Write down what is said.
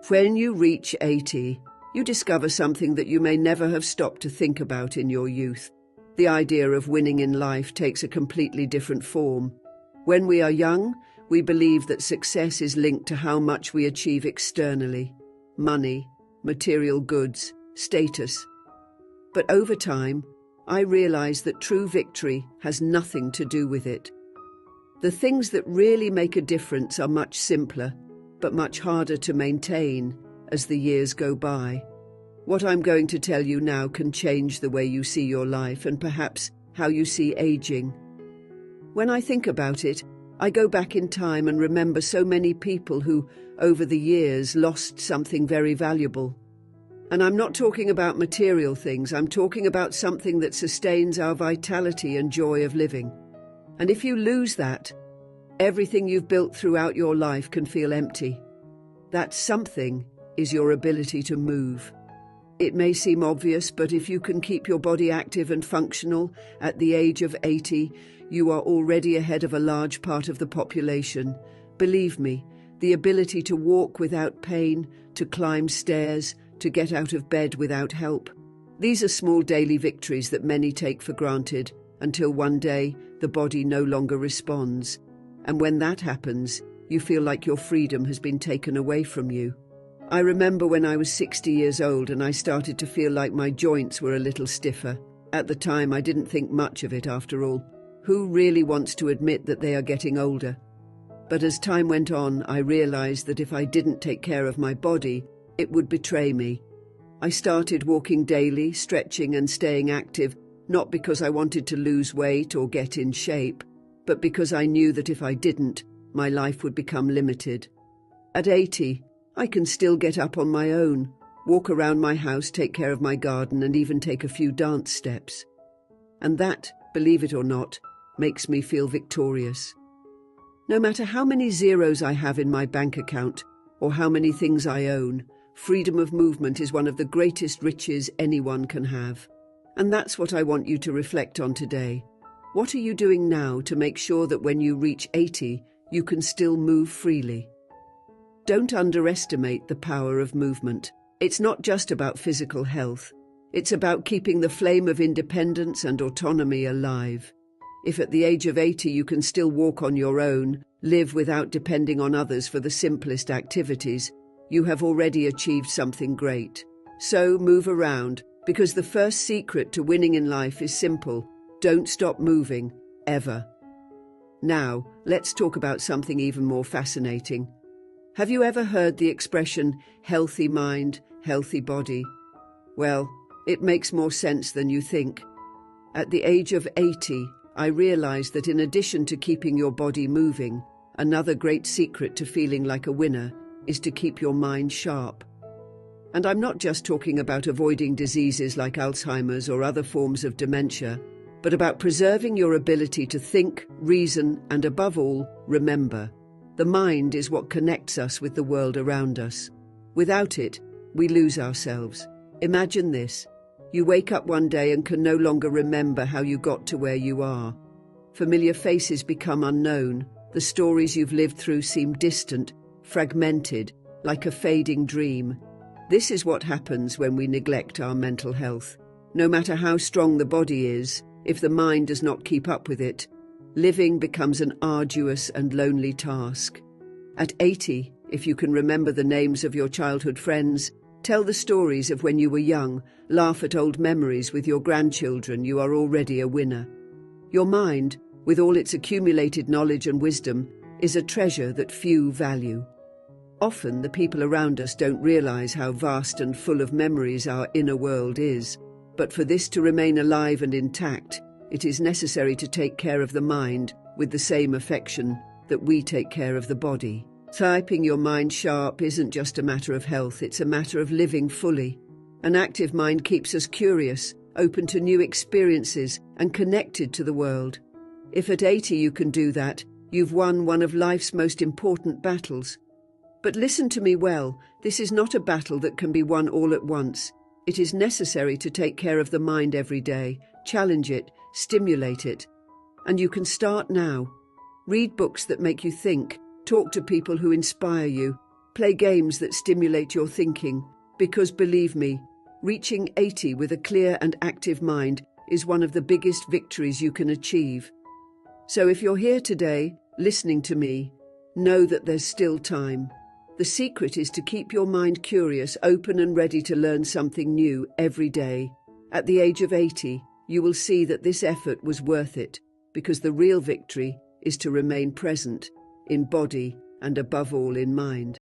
When you reach 80, you discover something that you may never have stopped to think about in your youth. The idea of winning in life takes a completely different form. When we are young, we believe that success is linked to how much we achieve externally: money, material goods, status. But over time, I realized that true victory has nothing to do with it. The things that really make a difference are much simpler, but much harder to maintain as the years go by. What I'm going to tell you now can change the way you see your life and perhaps how you see aging. When I think about it, I go back in time and remember so many people who, over the years, lost something very valuable. And I'm not talking about material things, I'm talking about something that sustains our vitality and joy of living. And if you lose that, everything you've built throughout your life can feel empty. That something is your ability to move. It may seem obvious, but if you can keep your body active and functional at the age of 80, you are already ahead of a large part of the population. Believe me, the ability to walk without pain, to climb stairs, to get out of bed without help. These are small daily victories that many take for granted until one day the body no longer responds. And when that happens, you feel like your freedom has been taken away from you. I remember when I was 60 years old and I started to feel like my joints were a little stiffer. At the time, I didn't think much of it after all. Who really wants to admit that they are getting older? But as time went on, I realized that if I didn't take care of my body, it would betray me. I started walking daily, stretching and staying active, not because I wanted to lose weight or get in shape, but because I knew that if I didn't, my life would become limited. At 80, I can still get up on my own, walk around my house, take care of my garden, and even take a few dance steps. And that, believe it or not, makes me feel victorious. No matter how many zeros I have in my bank account, or how many things I own, freedom of movement is one of the greatest riches anyone can have. And that's what I want you to reflect on today. What are you doing now to make sure that when you reach 80, you can still move freely? Don't underestimate the power of movement. It's not just about physical health. It's about keeping the flame of independence and autonomy alive. If at the age of 80 you can still walk on your own, live without depending on others for the simplest activities, you have already achieved something great. So move around, because the first secret to winning in life is simple. Don't stop moving, ever. Now, let's talk about something even more fascinating. Have you ever heard the expression, healthy mind, healthy body? Well, it makes more sense than you think. At the age of 80, I realized that in addition to keeping your body moving, another great secret to feeling like a winner is to keep your mind sharp. And I'm not just talking about avoiding diseases like Alzheimer's or other forms of dementia, but about preserving your ability to think, reason, and above all, remember. The mind is what connects us with the world around us. Without it, we lose ourselves. Imagine this. You wake up one day and can no longer remember how you got to where you are. Familiar faces become unknown. The stories you've lived through seem distant, fragmented, like a fading dream. This is what happens when we neglect our mental health. No matter how strong the body is, if the mind does not keep up with it, living becomes an arduous and lonely task. At 80, if you can remember the names of your childhood friends, tell the stories of when you were young, laugh at old memories with your grandchildren, you are already a winner. Your mind, with all its accumulated knowledge and wisdom, is a treasure that few value. Often the people around us don't realize how vast and full of memories our inner world is. But for this to remain alive and intact, it is necessary to take care of the mind with the same affection that we take care of the body. Keeping your mind sharp isn't just a matter of health, it's a matter of living fully. An active mind keeps us curious, open to new experiences, and connected to the world. If at 80 you can do that, you've won one of life's most important battles. But listen to me well, this is not a battle that can be won all at once. It is necessary to take care of the mind every day, challenge it, stimulate it. And you can start now. Read books that make you think, talk to people who inspire you, Play games that stimulate your thinking, because believe me, reaching 80 with a clear and active mind is one of the biggest victories you can achieve. So if you're here today, listening to me, know that there's still time. The secret is to keep your mind curious, open and ready to learn something new every day. At the age of 80, you will see that this effort was worth it, because the real victory is to remain present, in body and above all in mind.